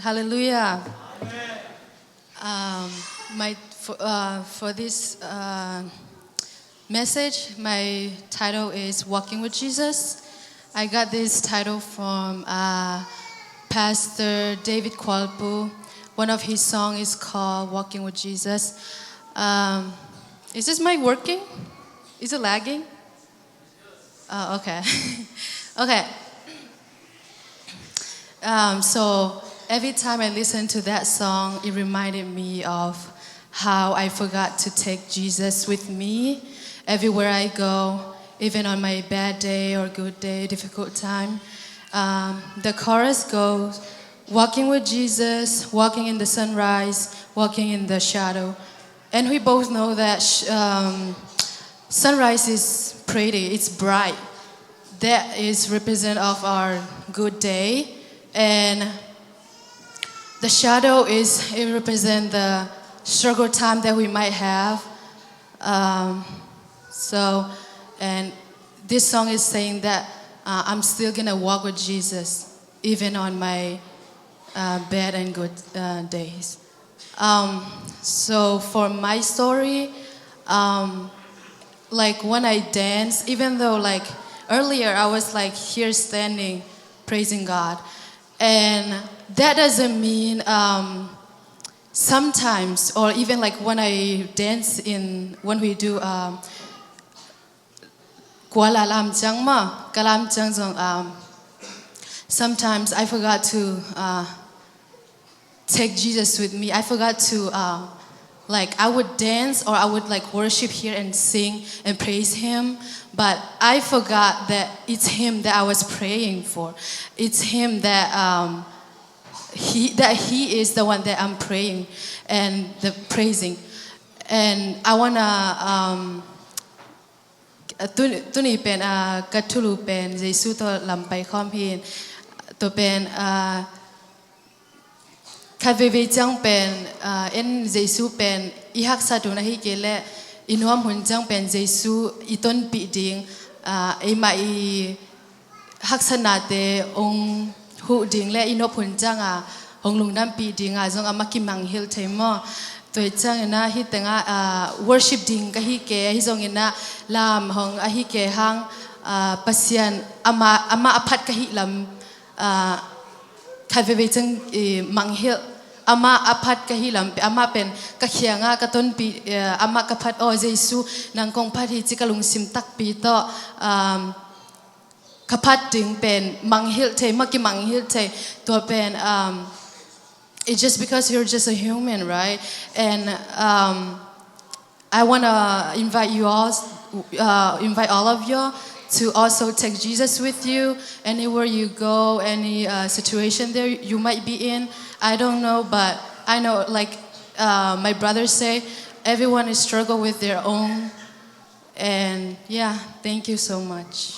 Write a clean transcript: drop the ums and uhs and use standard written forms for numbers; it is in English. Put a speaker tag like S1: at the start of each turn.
S1: Hallelujah. For this message, my title is Walking with Jesus. I got this title from Pastor David Kwalpu. One of his songs is called Walking with Jesus. Is this mic working? Is it lagging? Oh, okay. Okay. So every time I listen to that song, it reminded me of how I forgot to take Jesus with me everywhere I go, even on my bad day or good day, difficult time. The chorus goes, walking with Jesus, walking in the sunrise, walking in the shadow. And we both know that sunrise is pretty, it's bright. That is represent of our good day. And the shadow it represent the struggle time that we might have. And this song is saying that I'm still gonna walk with Jesus, even on my bad and good days. So for my story, like when I dance, even though like earlier I was like here standing, praising God. And that doesn't mean sometimes, or even like when I dance when we do sometimes I forgot to take Jesus with me. I forgot to I would dance or I would like worship here and sing and praise Him, but I forgot that it's Him that I was praying for. It's Him that He is the one that I'm praying and the praising. And I wanna ตัวนี้เป็นกัตทุลูเป็นเยซูตัวลำไปคอมพีนตัวเป็นคาเวเวจังเป็นเอ็นเยซูเป็นอีฮักซาดูนะฮิเกเลอินวมหุ่นจังเป็นเยซูอีต้นปีดิงไอมาอีฮักษณะเตองหูดิงและอินวหุ่นจังหงลุงน้ำปีดิงจงอามากิมังฮิลเทมอตัวจังนะฮิตงworship ดิงก็ฮิเกฮิจงนะลามหงฮิเกหังปัสยันอามาอภัดก็ฮิลำคาเวเวจังมังฮิลอามาอภัดก็ฮิลำอามาเป็นก็เขียงกต้นปีอามาก็พัดเยซูนางคงพัดฮิจิกลุงซิมตักปีต่อขพัดดิงเป็นมังฮิลเทมักกิมังฮิลเทตัวเป็น It's just because you're just a human, right? And I want to invite all of you to also take Jesus with you anywhere you go, any situation there you might be in. I don't know, but I know, like my brothers say, everyone is struggle with their own. And yeah, thank you so much.